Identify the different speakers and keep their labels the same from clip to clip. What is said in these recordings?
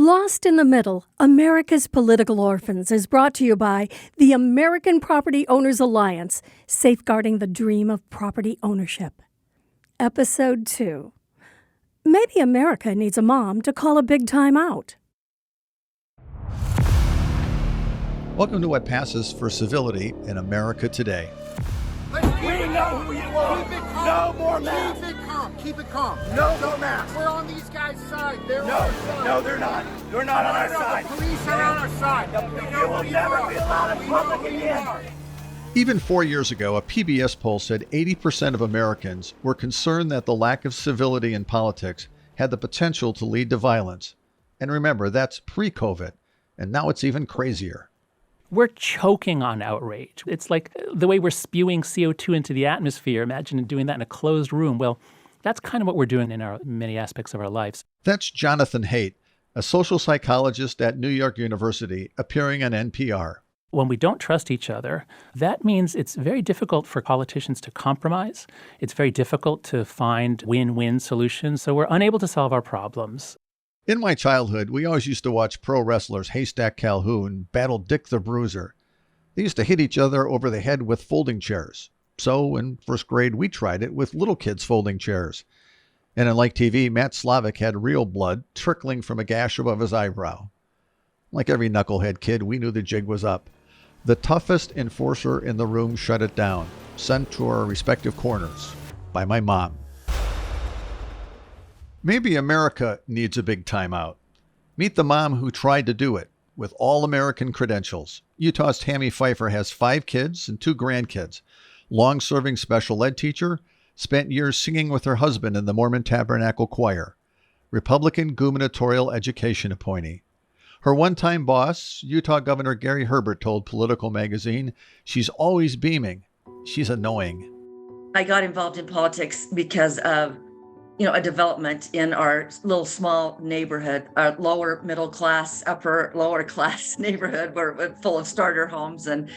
Speaker 1: Lost in the Middle, America's Political Orphans is brought to you by the American Property Owners Alliance, safeguarding the dream of property ownership. Episode 2. Maybe America needs a mom to call a big time out.
Speaker 2: Welcome to what passes for civility in America today.
Speaker 3: We know who you are. Keep it calm. No more masks. Keep it calm. Keep it calm. No more masks. We're on these guys' side. They're on our side. No, they're not. They're not on our side. The police are on our side. You will never be allowed in public again.
Speaker 2: Even 4 years ago, a PBS poll said 80% of Americans were concerned that the lack of civility in politics had the potential to lead to violence. And remember, that's pre-COVID. And now it's even crazier.
Speaker 4: We're choking on outrage. It's like the way we're spewing CO2 into the atmosphere. Imagine doing that in a closed room. Well, that's kind of what we're doing in our many aspects of our lives.
Speaker 2: That's Jonathan Haidt, a social psychologist at New York University, appearing on NPR.
Speaker 4: When we don't trust each other, that means it's very difficult for politicians to compromise. It's very difficult to find win-win solutions. So we're unable to solve our problems.
Speaker 2: In my childhood, we always used to watch pro wrestlers Haystack Calhoun battle Dick the Bruiser. They used to hit each other over the head with folding chairs. So in first grade, we tried it with little kids' folding chairs. And unlike TV, Matt Slavic had real blood trickling from a gash above his eyebrow. Like every knucklehead kid, we knew the jig was up. The toughest enforcer in the room shut it down, sent to our respective corners by my mom. Maybe America needs a big timeout. Meet the mom who tried to do it with all American credentials. Utah's Tami Pfeiffer has 5 kids and 2 grandkids. Long-serving special ed teacher, spent years singing with her husband in the Mormon Tabernacle choir. Republican gubernatorial education appointee. Her one-time boss, Utah Governor Gary Herbert, told Political magazine, she's always beaming. She's annoying.
Speaker 5: I got involved in politics because of a development in our little small neighborhood, our lower middle class, upper lower class neighborhood, we're full of starter homes, and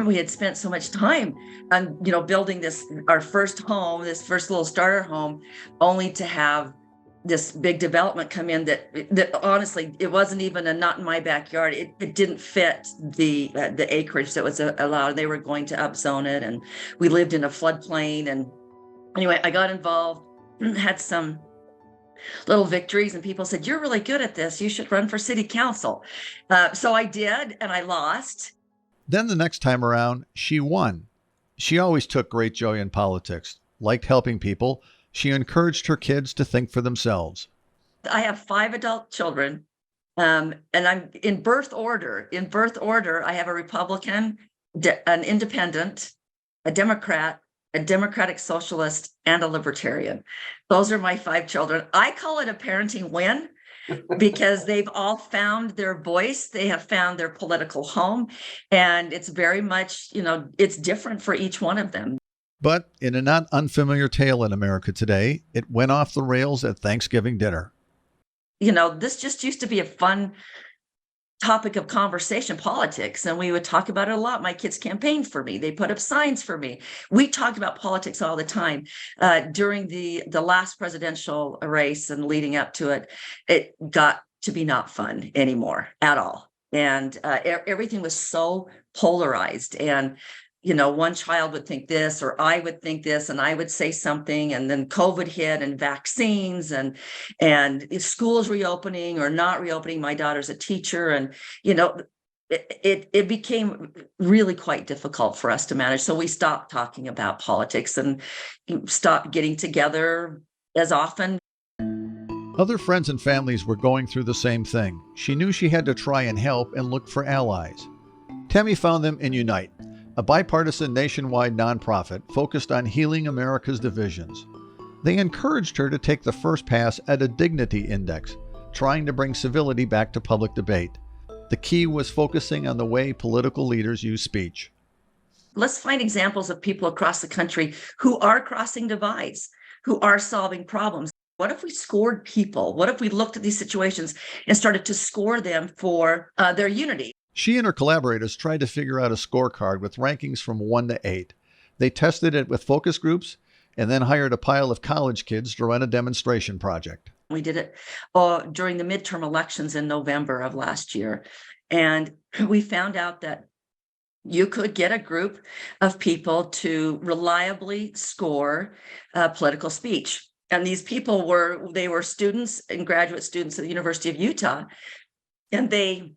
Speaker 5: we had spent so much time on building our first home, this first little starter home, only to have this big development come in that honestly, it wasn't even not in my backyard. It didn't fit the acreage that was allowed. They were going to upzone it, and we lived in a floodplain. And anyway, I got involved. Had some little victories, and people said, "You're really good at this. You should run for city council." So I did, and I lost.
Speaker 2: Then the next time around, she won. She always took great joy in politics, liked helping people. She encouraged her kids to think for themselves.
Speaker 5: I have 5 adult children, and I'm in birth order. In birth order, I have a Republican, an independent, a Democrat, a Democratic Socialist, and a Libertarian. Those are my 5 children. I call it a parenting win because they've all found their voice. They have found their political home. And it's very much, it's different for each one of them.
Speaker 2: But in a not unfamiliar tale in America today, it went off the rails at Thanksgiving dinner.
Speaker 5: This just used to be a fun topic of conversation, politics, and we would talk about it a lot. My kids campaigned for me. They put up signs for me. We talked about politics all the time. During the last presidential race and leading up to it, it got to be not fun anymore at all. And everything was so polarized. And one child would think this, or I would think this, and I would say something, and then COVID hit, and vaccines, and if schools reopening or not reopening. My daughter's a teacher, and it became really quite difficult for us to manage. So we stopped talking about politics and stopped getting together as often.
Speaker 2: Other friends and families were going through the same thing. She knew she had to try and help and look for allies. Tami found them in Unite, a bipartisan nationwide nonprofit focused on healing America's divisions. They encouraged her to take the first pass at a dignity index, trying to bring civility back to public debate. The key was focusing on the way political leaders use speech.
Speaker 5: Let's find examples of people across the country who are crossing divides, who are solving problems. What if we scored people? What if we looked at these situations and started to score them for their unity?
Speaker 2: She and her collaborators tried to figure out a scorecard with rankings from 1 to 8. They tested it with focus groups and then hired a pile of college kids to run a demonstration project.
Speaker 5: We did it during the midterm elections in November of last year. And we found out that you could get a group of people to reliably score political speech. And these people were students and graduate students at the University of Utah, and they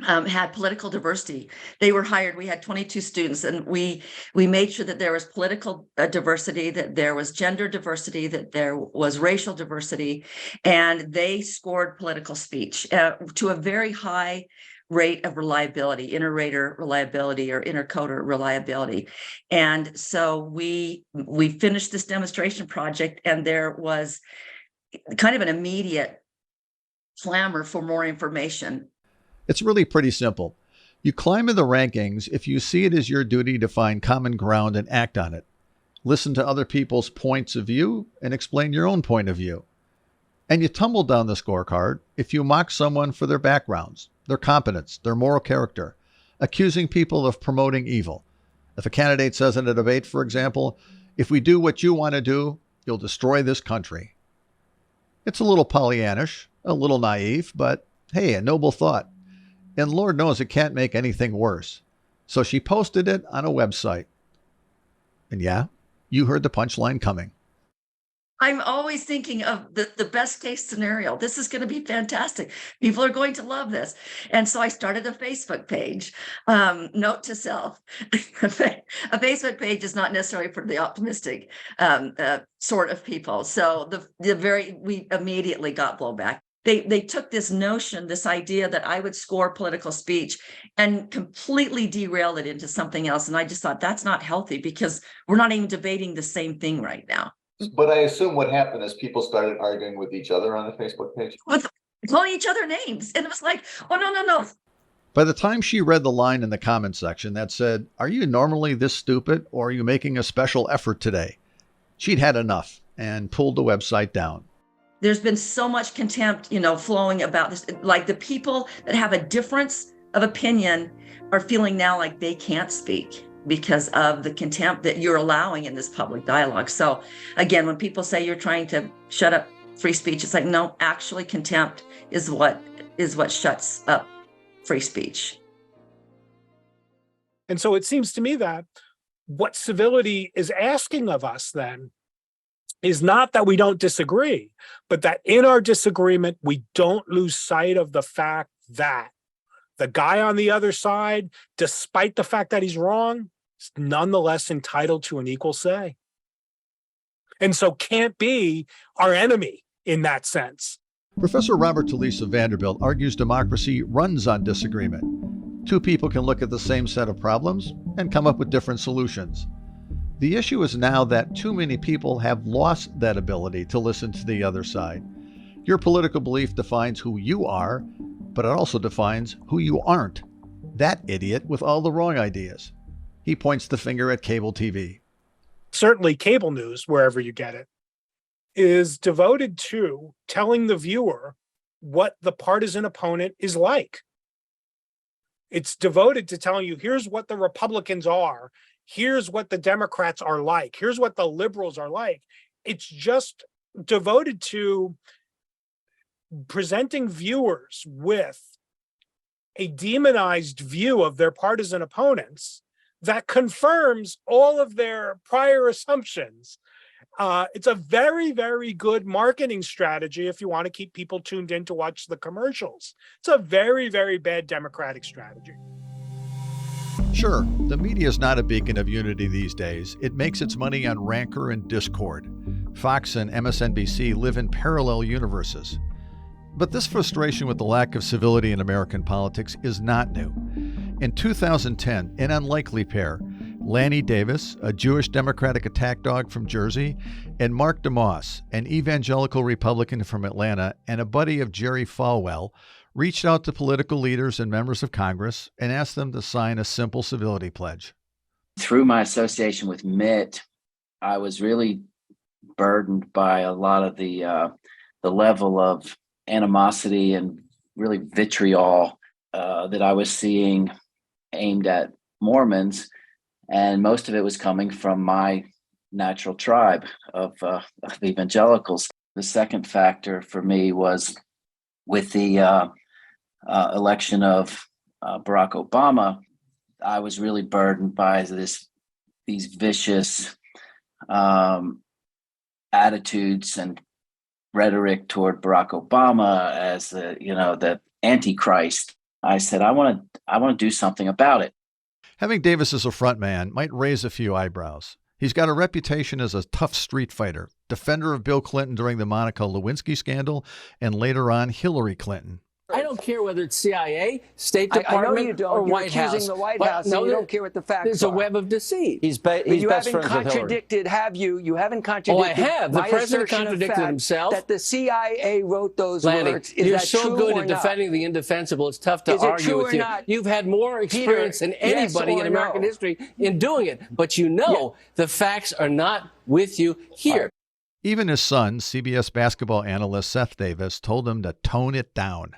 Speaker 5: had political diversity. They were hired. We had 22 students, and we made sure that there was political diversity, that there was gender diversity, that there was racial diversity, and they scored political speech to a very high rate of reliability, inter-rater reliability or intercoder reliability. And so we finished this demonstration project, and there was kind of an immediate clamor for more information.
Speaker 2: It's really pretty simple. You climb in the rankings if you see it as your duty to find common ground and act on it. Listen to other people's points of view and explain your own point of view. And you tumble down the scorecard if you mock someone for their backgrounds, their competence, their moral character, accusing people of promoting evil. If a candidate says in a debate, for example, "If we do what you want to do, you'll destroy this country." It's a little Pollyannish, a little naive, but hey, a noble thought. And Lord knows it can't make anything worse. So she posted it on a website. And yeah, you heard the punchline coming.
Speaker 5: I'm always thinking of the best case scenario. This is going to be fantastic. People are going to love this. And so I started a Facebook page. Note to self, a Facebook page is not necessarily for the optimistic sort of people. So we immediately got blowback. They took this notion, this idea that I would score political speech and completely derailed it into something else. And I just thought that's not healthy, because we're not even debating the same thing right now.
Speaker 6: But I assume what happened is people started arguing with each other on the Facebook page.
Speaker 5: With calling each other names. And it was like, oh, no.
Speaker 2: By the time she read the line in the comment section that said, "Are you normally this stupid, or are you making a special effort today?" she'd had enough and pulled the website down.
Speaker 5: There's been so much contempt, flowing about this. Like, the people that have a difference of opinion are feeling now like they can't speak because of the contempt that you're allowing in this public dialogue. So again, when people say you're trying to shut up free speech, it's like, no, actually contempt is what shuts up free speech.
Speaker 7: And so it seems to me that what civility is asking of us then is not that we don't disagree, but that in our disagreement, we don't lose sight of the fact that the guy on the other side, despite the fact that he's wrong, is nonetheless entitled to an equal say. And so can't be our enemy in that sense.
Speaker 2: Professor Robert Talisse of Vanderbilt argues democracy runs on disagreement. Two people can look at the same set of problems and come up with different solutions. The issue is now that too many people have lost that ability to listen to the other side. Your political belief defines who you are, but it also defines who you aren't. That idiot with all the wrong ideas. He points the finger at cable TV.
Speaker 7: Certainly cable news, wherever you get it, is devoted to telling the viewer what the partisan opponent is like. It's devoted to telling you, here's what the Republicans are. Here's what the Democrats are like. Here's what the liberals are like. It's just devoted to presenting viewers with a demonized view of their partisan opponents that confirms all of their prior assumptions. It's a very, very good marketing strategy if you want to keep people tuned in to watch the commercials. It's a very, very bad Democratic strategy.
Speaker 2: Sure, the media is not a beacon of unity these days. It makes its money on rancor and discord. Fox and MSNBC live in parallel universes. But this frustration with the lack of civility in American politics is not new. In 2010, an unlikely pair, Lanny Davis, a Jewish Democratic attack dog from Jersey, and Mark DeMoss, an evangelical Republican from Atlanta and a buddy of Jerry Falwell, reached out to political leaders and members of Congress and asked them to sign a simple civility pledge.
Speaker 8: Through my association with Mitt, I was really burdened by a lot of the level of animosity and really vitriol that I was seeing aimed at Mormons. And most of it was coming from my natural tribe of evangelicals. The second factor for me was with the election of Barack Obama. I was really burdened by these vicious attitudes and rhetoric toward Barack Obama as the Antichrist. I said, I want to do something about it.
Speaker 2: Having Davis as a front man might raise a few eyebrows. He's got a reputation as a tough street fighter, defender of Bill Clinton during the Monica Lewinsky scandal, and later on Hillary Clinton.
Speaker 9: I don't care whether it's CIA, State Department,
Speaker 10: I know you don't.
Speaker 9: or
Speaker 10: You're
Speaker 9: White House.
Speaker 10: accusing the White House, and you don't care what the facts
Speaker 9: There's
Speaker 10: are.
Speaker 9: a web of deceit.
Speaker 10: You haven't contradicted, have you? You haven't contradicted.
Speaker 9: Oh, I have. The
Speaker 10: my
Speaker 9: president
Speaker 10: assertion of
Speaker 9: contradicted
Speaker 10: fact
Speaker 9: himself.
Speaker 10: That the CIA wrote those
Speaker 9: Lanny,
Speaker 10: words. Is
Speaker 9: you're
Speaker 10: that
Speaker 9: so
Speaker 10: true
Speaker 9: good
Speaker 10: or
Speaker 9: at
Speaker 10: not?
Speaker 9: defending the indefensible. It's tough to
Speaker 10: Is it
Speaker 9: argue
Speaker 10: true
Speaker 9: with
Speaker 10: or
Speaker 9: you.
Speaker 10: not?
Speaker 9: You've had more experience than
Speaker 10: yes
Speaker 9: anybody
Speaker 10: or
Speaker 9: in American
Speaker 10: no?
Speaker 9: history in doing it. But the facts are not with you here.
Speaker 2: Even his son, CBS basketball analyst Seth Davis, told him to tone it down.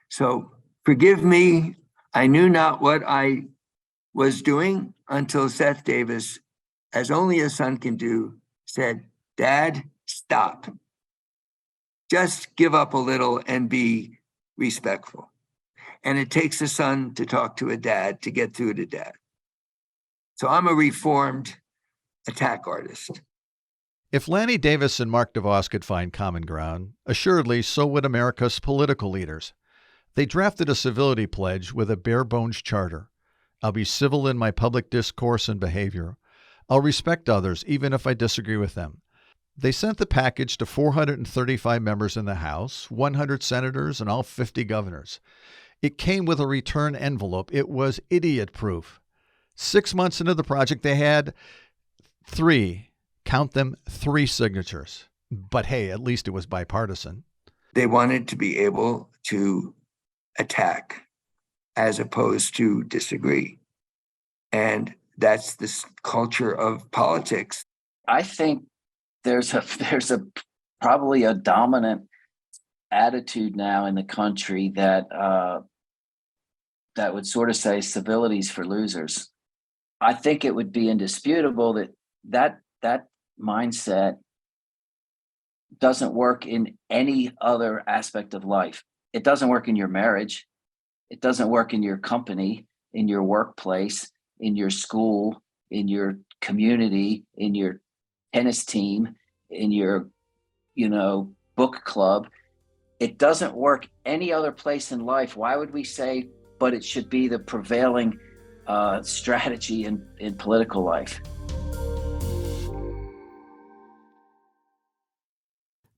Speaker 11: So forgive me. I knew not what I was doing until Seth Davis, as only a son can do, said, "Dad, stop. Just give up a little and be respectful." And it takes a son to talk to a dad to get through to dad. So I'm a reformed attack artist.
Speaker 2: If Lanny Davis and Mark DeVos could find common ground, assuredly so would America's political leaders. They drafted a civility pledge with a bare-bones charter. I'll be civil in my public discourse and behavior. I'll respect others, even if I disagree with them. They sent the package to 435 members in the House, 100 senators, and all 50 governors. It came with a return envelope. It was idiot-proof. 6 months into the project, they had three signatures. But hey, at least it was bipartisan.
Speaker 11: They wanted to be able to attack as opposed to disagree. And that's this culture of politics.
Speaker 8: I think there's probably a dominant attitude now in the country that would sort of say civility's for losers. I think it would be indisputable that mindset doesn't work in any other aspect of life. It doesn't work in your marriage. It doesn't work in your company, in your workplace, in your school, in your community, in your tennis team, in your, book club. It doesn't work any other place in life. Why would we say, but it should be the prevailing strategy in political life?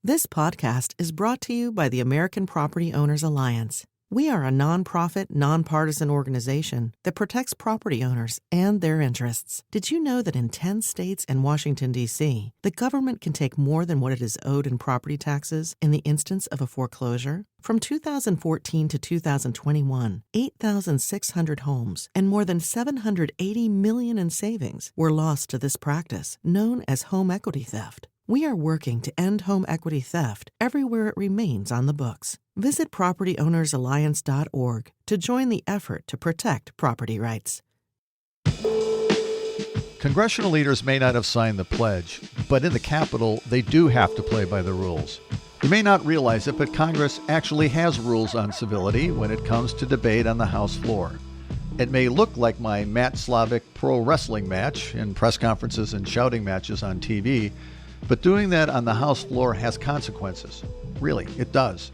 Speaker 12: This podcast is brought to you by the American Property Owners Alliance. We are a nonprofit, nonpartisan organization that protects property owners and their interests. Did you know that in 10 states and Washington, D.C., the government can take more than what it is owed in property taxes in the instance of a foreclosure? From 2014 to 2021, 8,600 homes and more than $780 million in savings were lost to this practice, known as home equity theft. We are working to end home equity theft everywhere it remains on the books. Visit propertyownersalliance.org to join the effort to protect property rights.
Speaker 2: Congressional leaders may not have signed the pledge, but in the Capitol, they do have to play by the rules. You may not realize it, but Congress actually has rules on civility when it comes to debate on the House floor. It may look like my Matt Slavic pro wrestling match in press conferences and shouting matches on TV, but doing that on the House floor has consequences. Really, it does.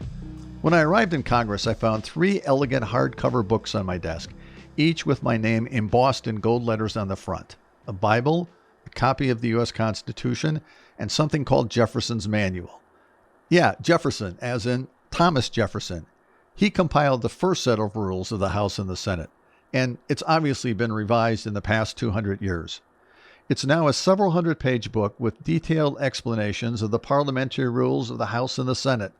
Speaker 2: When I arrived in Congress, I found 3 elegant hardcover books on my desk, each with my name embossed in gold letters on the front. A Bible, a copy of the U.S. Constitution, and something called Jefferson's Manual. Yeah, Jefferson, as in Thomas Jefferson. He compiled the first set of rules of the House and the Senate, and it's obviously been revised in the past 200 years. It's now a several hundred-page book with detailed explanations of the parliamentary rules of the House and the Senate,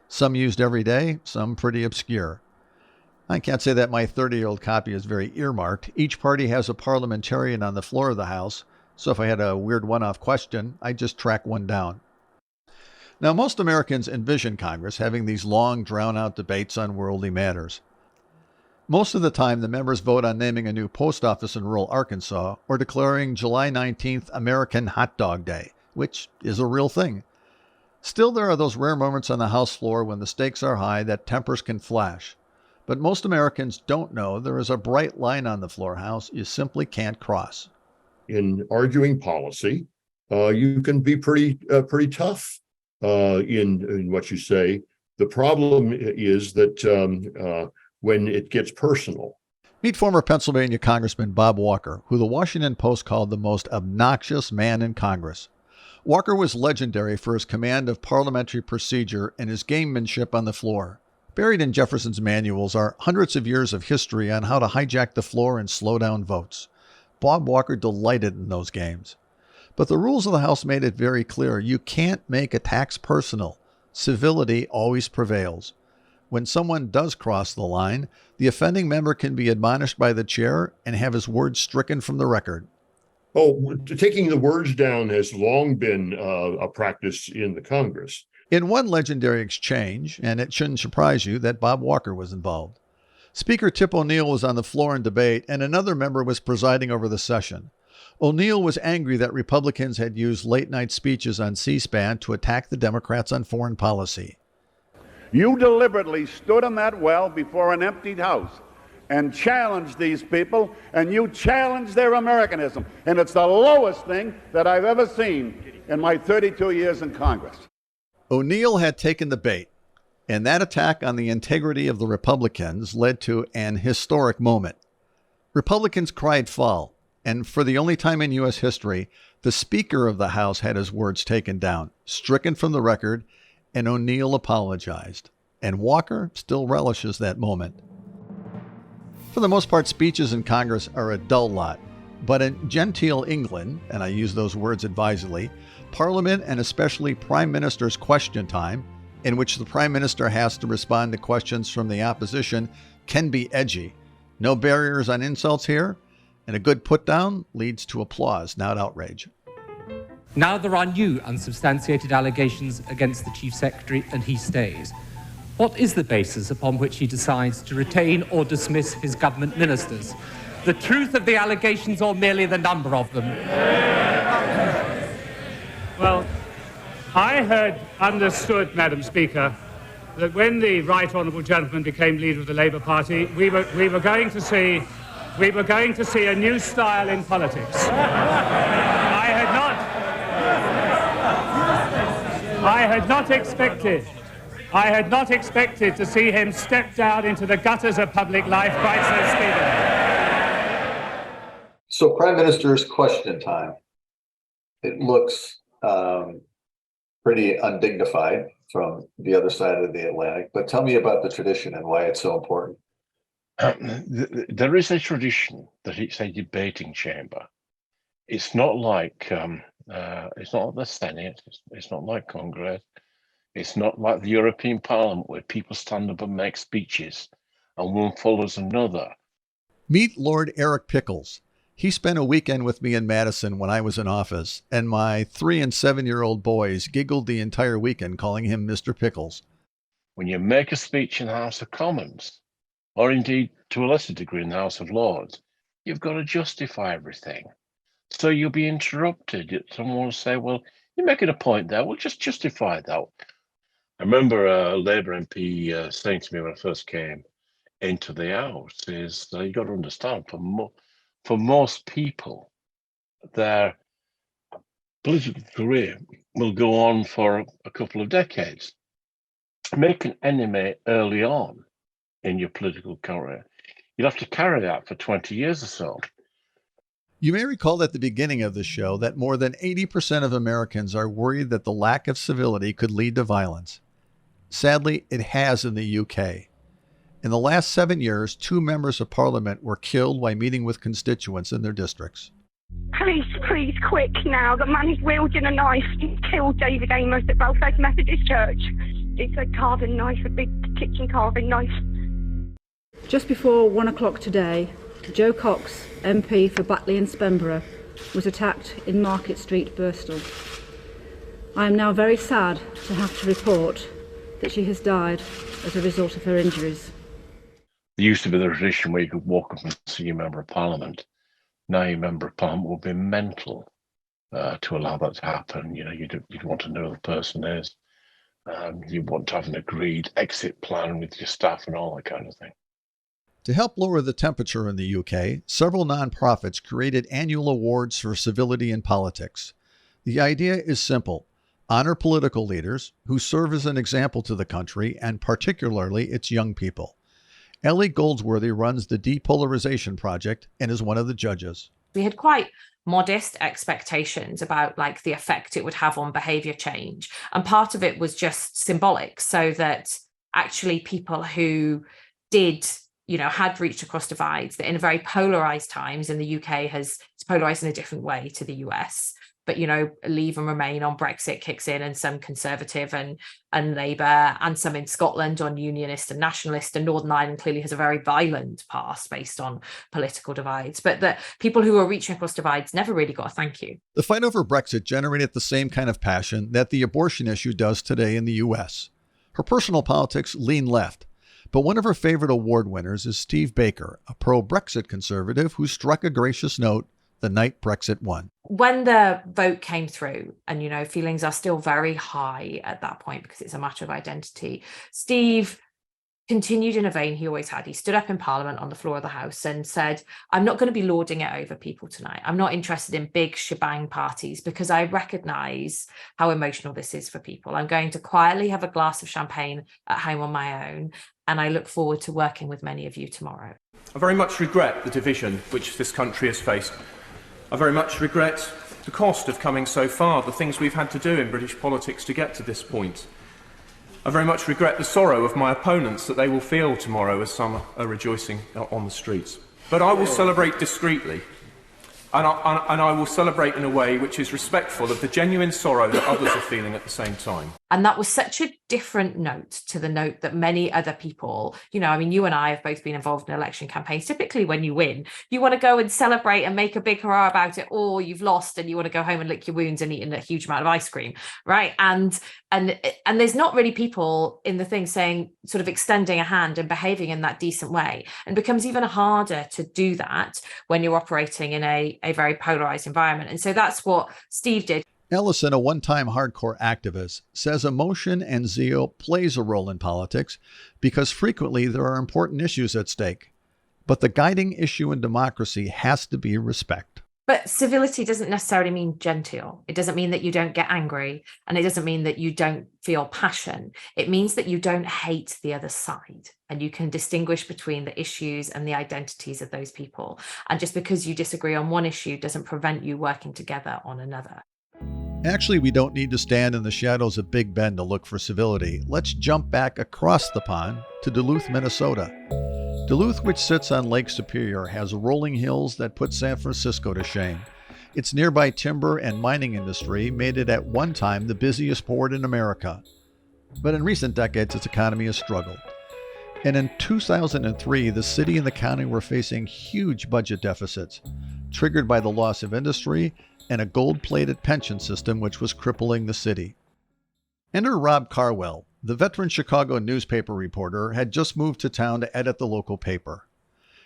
Speaker 2: some used every day, some pretty obscure. I can't say that my 30-year-old copy is very earmarked. Each party has a parliamentarian on the floor of the House, so if I had a weird one-off question, I'd just track one down. Now, most Americans envision Congress having these long, drawn-out debates on worldly matters. Most of the time, the members vote on naming a new post office in rural Arkansas or declaring July 19th American Hot Dog Day, which is a real thing. Still, there are those rare moments on the House floor when the stakes are high that tempers can flash. But most Americans don't know there is a bright line on the floor, House, you simply can't cross.
Speaker 13: In arguing policy, you can be pretty tough in what you say. The problem is that when it gets personal.
Speaker 2: Meet former Pennsylvania Congressman Bob Walker, who the Washington Post called the most obnoxious man in Congress. Walker was legendary for his command of parliamentary procedure and his gamemanship on the floor. Buried in Jefferson's manuals are hundreds of years of history on how to hijack the floor and slow down votes. Bob Walker delighted in those games. But the rules of the House made it very clear you can't make attacks personal. Civility always prevails. When someone does cross the line, the offending member can be admonished by the chair and have his words stricken from the record.
Speaker 13: Oh, taking the words down has long been a practice in the Congress.
Speaker 2: In one legendary exchange, and it shouldn't surprise you that Bob Walker was involved. Speaker Tip O'Neill was on the floor in debate, and another member was presiding over the session. O'Neill was angry that Republicans had used late-night speeches on C-SPAN to attack the Democrats on foreign policy.
Speaker 14: You deliberately stood in that well before an emptied house and challenged these people, and you challenged their Americanism. And it's the lowest thing that I've ever seen in my 32 years in Congress.
Speaker 2: O'Neill had taken the bait, and that attack on the integrity of the Republicans led to an historic moment. Republicans cried foul, and for the only time in U.S. history, the Speaker of the House had his words taken down, stricken from the record, and O'Neill apologized. And Walker still relishes that moment. For the most part, speeches in Congress are a dull lot. But in genteel England, and I use those words advisedly, Parliament and especially Prime Minister's question time, in which the Prime Minister has to respond to questions from the opposition, can be edgy. No barriers on insults here, and a good put-down leads to applause, not outrage.
Speaker 15: Now there are new unsubstantiated allegations against the Chief Secretary, and he stays. What is the basis upon which he decides to retain or dismiss his government ministers? The truth of the allegations or merely the number of them?
Speaker 16: Well, I had understood, Madam Speaker, that when the Right Honourable Gentleman became leader of the Labour Party, we were going to see a new style in politics. I had not expected to see him step down into the gutters of public life quite so speedily.
Speaker 6: So Prime Minister's question time. It looks pretty undignified from the other side of the Atlantic, but tell me about the tradition and why it's so important.
Speaker 17: There is a tradition that it's a debating chamber. It's not like the Senate. It's not like Congress. It's not like the European Parliament where people stand up and make speeches and one follows another.
Speaker 2: Meet Lord Eric Pickles. He spent a weekend with me in Madison when I was in office, and my 3- and 7-year-old boys giggled the entire weekend calling him Mr. Pickles.
Speaker 17: When you make a speech in the House of Commons, or indeed to a lesser degree in the House of Lords, you've got to justify everything. So you'll be interrupted. Someone will say, well, you're making a point there. Well, just justify that. I remember a Labour MP saying to me when I first came into the House is you got to understand, for most people, their political career will go on for a couple of decades. Make an enemy early on in your political career, you'll have to carry that for 20 years or so.
Speaker 2: You may recall at the beginning of the show that more than 80% of Americans are worried that the lack of civility could lead to violence. Sadly, it has in the UK. In the last 7 years, 2 members of Parliament were killed while meeting with constituents in their districts.
Speaker 18: Please, quick now. The man is wielding a knife and killed David Amos at Belfast Methodist Church. It's a carving knife, a big kitchen carving knife.
Speaker 19: Just before 1 o'clock today, Joe Cox, MP for Batley and Spenborough, was attacked in Market Street, Bristol. I am now very sad to have to report that she has died as a result of her injuries.
Speaker 17: There used to be the tradition where you could walk up and see a member of Parliament. Now your member of Parliament will be mental to allow that to happen. You know, you'd want to know who the person is. You want to have an agreed exit plan with your staff and all that kind of thing.
Speaker 2: To help lower the temperature in the UK, several nonprofits created annual awards for civility in politics. The idea is simple. Honor political leaders who serve as an example to the country and particularly its young people. Ellie Goldsworthy runs the Depolarization Project and is one of the judges.
Speaker 20: We had quite modest expectations about like the effect it would have on behavior change. And part of it was just symbolic, so that actually people who did, had reached across divides, that in very polarized times, in the UK it's polarized in a different way to the US. But, Leave and Remain on Brexit kicks in, and some Conservative and Labour, and some in Scotland on Unionist and Nationalist, and Northern Ireland clearly has a very violent past based on political divides. But the people who are reaching across divides never really got a thank you.
Speaker 2: The fight over Brexit generated the same kind of passion that the abortion issue does today in the US. Her personal politics lean left, but one of her favorite award winners is Steve Baker, a pro-Brexit conservative who struck a gracious note the night Brexit won.
Speaker 20: When the vote came through, and feelings are still very high at that point because it's a matter of identity, Steve continued in a vein he always had. He stood up in Parliament on the floor of the House and said, I'm not going to be lording it over people tonight. I'm not interested in big shebang parties because I recognise how emotional this is for people. I'm going to quietly have a glass of champagne at home on my own, and I look forward to working with many of you tomorrow.
Speaker 21: I very much regret the division which this country has faced. I very much regret the cost of coming so far, the things we've had to do in British politics to get to this point. I very much regret the sorrow of my opponents that they will feel tomorrow as some are rejoicing on the streets. But I will celebrate discreetly, and I will celebrate in a way which is respectful of the genuine sorrow that others are feeling at the same time.
Speaker 20: And that was such a different note to the note that many other people, you and I have both been involved in election campaigns. Typically when you win, you want to go and celebrate and make a big hurrah about it, or you've lost and you want to go home and lick your wounds and eat a huge amount of ice cream, right? And there's not really people in the thing saying, sort of extending a hand and behaving in that decent way. And it becomes even harder to do that when you're operating in a very polarized environment. And so that's what Steve did.
Speaker 2: Ellison, a one-time hardcore activist, says emotion and zeal plays a role in politics because frequently there are important issues at stake. But the guiding issue in democracy has to be respect.
Speaker 20: But civility doesn't necessarily mean genteel. It doesn't mean that you don't get angry, and it doesn't mean that you don't feel passion. It means that you don't hate the other side, and you can distinguish between the issues and the identities of those people. And just because you disagree on one issue doesn't prevent you working together on another.
Speaker 2: Actually, we don't need to stand in the shadows of Big Ben to look for civility. Let's jump back across the pond to Duluth, Minnesota. Duluth, which sits on Lake Superior, has rolling hills that put San Francisco to shame. Its nearby timber and mining industry made it at one time the busiest port in America. But in recent decades, its economy has struggled. And in 2003, the city and the county were facing huge budget deficits, triggered by the loss of industry and a gold-plated pension system which was crippling the city. Enter Rob Carwell. The veteran Chicago newspaper reporter had just moved to town to edit the local paper.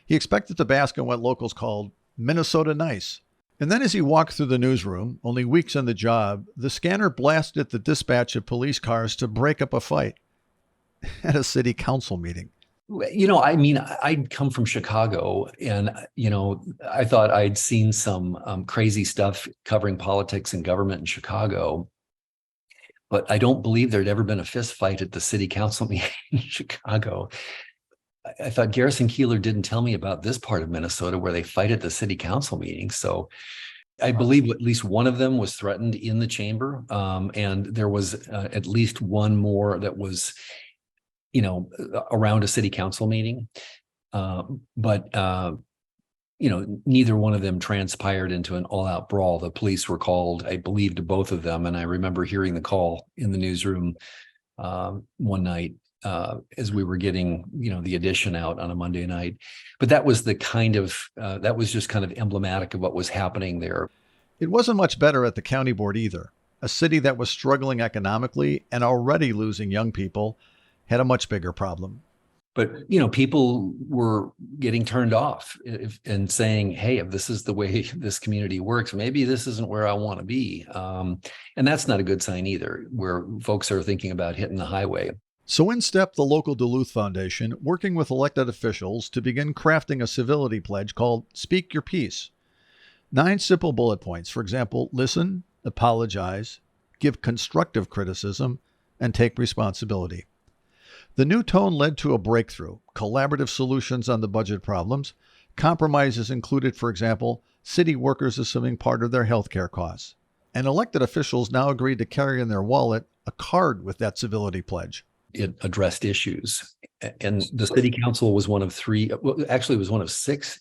Speaker 2: He expected to bask in what locals called Minnesota nice. And then as he walked through the newsroom, only weeks on the job, the scanner blasted the dispatch of police cars to break up a fight at a city council meeting.
Speaker 22: I'd come from Chicago and, I thought I'd seen some crazy stuff covering politics and government in Chicago. But I don't believe there'd ever been a fist fight at the city council meeting in Chicago. I thought Garrison Keillor didn't tell me about this part of Minnesota where they fight at the city council meeting. So I believe at least one of them was threatened in the chamber. And there was at least one more that was around a city council meeting. But neither one of them transpired into an all-out brawl. The police were called, I believe, to both of them. And I remember hearing the call in the newsroom one night as we were getting, the edition out on a Monday night. But that was the that was just kind of emblematic of what was happening there.
Speaker 2: It wasn't much better at the county board either. A city that was struggling economically and already losing young people had a much bigger problem.
Speaker 22: But, people were getting turned off and saying, hey, if this is the way this community works, maybe this isn't where I want to be. And that's not a good sign either, where folks are thinking about hitting the highway.
Speaker 2: So in stepped the local Duluth Foundation, working with elected officials to begin crafting a civility pledge called Speak Your Piece. 9 simple bullet points. For example, listen, apologize, give constructive criticism, and take responsibility. The new tone led to a breakthrough, collaborative solutions on the budget problems. Compromises included, for example, city workers assuming part of their health care costs. And elected officials now agreed to carry in their wallet a card with that civility pledge.
Speaker 22: It addressed issues. And the city council was one of 3, well, actually it was one of 6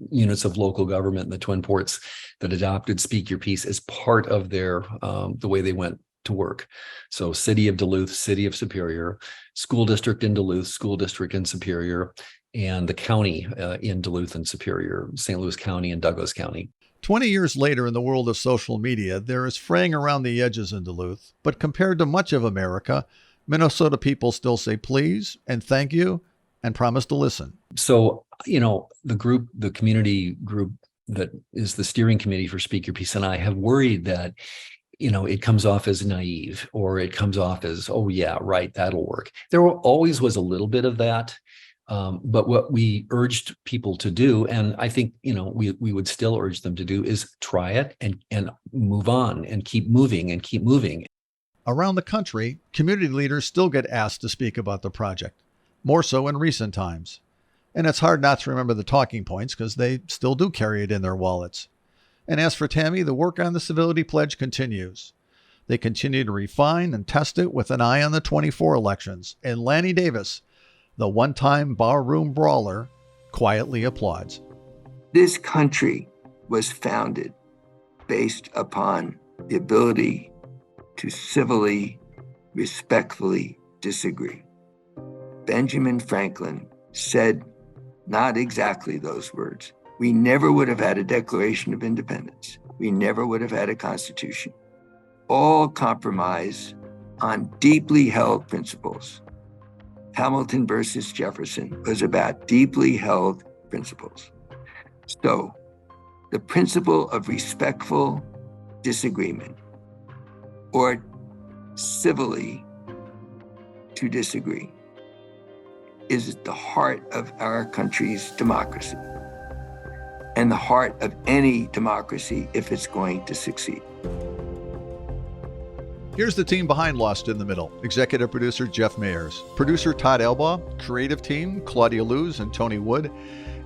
Speaker 22: units of local government in the Twin Ports that adopted Speak Your Piece as part of their, the way they went to work. So City of Duluth, City of Superior, School District in Duluth, School District in Superior, and the county in Duluth and Superior, St. Louis County and Douglas County.
Speaker 2: 20 years later, in the world of social media, there is fraying around the edges in Duluth, but compared to much of America, Minnesota people still say please and thank you and promise to listen.
Speaker 22: So, the community group that is the steering committee for Speak Your Piece and I have worried that it comes off as naive, or it comes off as, oh yeah, right, that'll work. There always was a little bit of that. But what we urged people to do, and I think, we would still urge them to do, is try it and move on and keep moving and keep moving.
Speaker 2: Around the country, community leaders still get asked to speak about the project, more so in recent times. And it's hard not to remember the talking points because they still do carry it in their wallets. And as for Tami, the work on the Civility Pledge continues. They continue to refine and test it with an eye on the 24 elections. And Lanny Davis, the one-time barroom brawler, quietly applauds.
Speaker 11: This country was founded based upon the ability to civilly, respectfully disagree. Benjamin Franklin said not exactly those words. We never would have had a Declaration of Independence. We never would have had a Constitution. All compromise on deeply held principles. Hamilton versus Jefferson was about deeply held principles. So, the principle of respectful disagreement, or civilly to disagree, is at the heart of our country's democracy, and the heart of any democracy if it's going to succeed.
Speaker 2: Here's the team behind Lost in the Middle. Executive producer Jeff Mayers. Producer Todd Elbaugh. Creative team Claudia Luz and Tony Wood.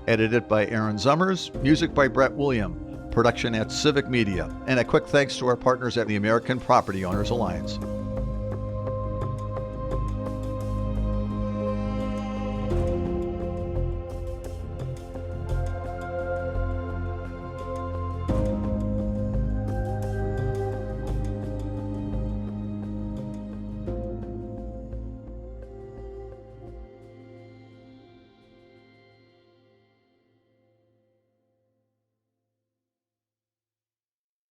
Speaker 2: Edited by Aaron Zummers. Music by Brett William. Production at Civic Media. And a quick thanks to our partners at the American Property Owners Alliance.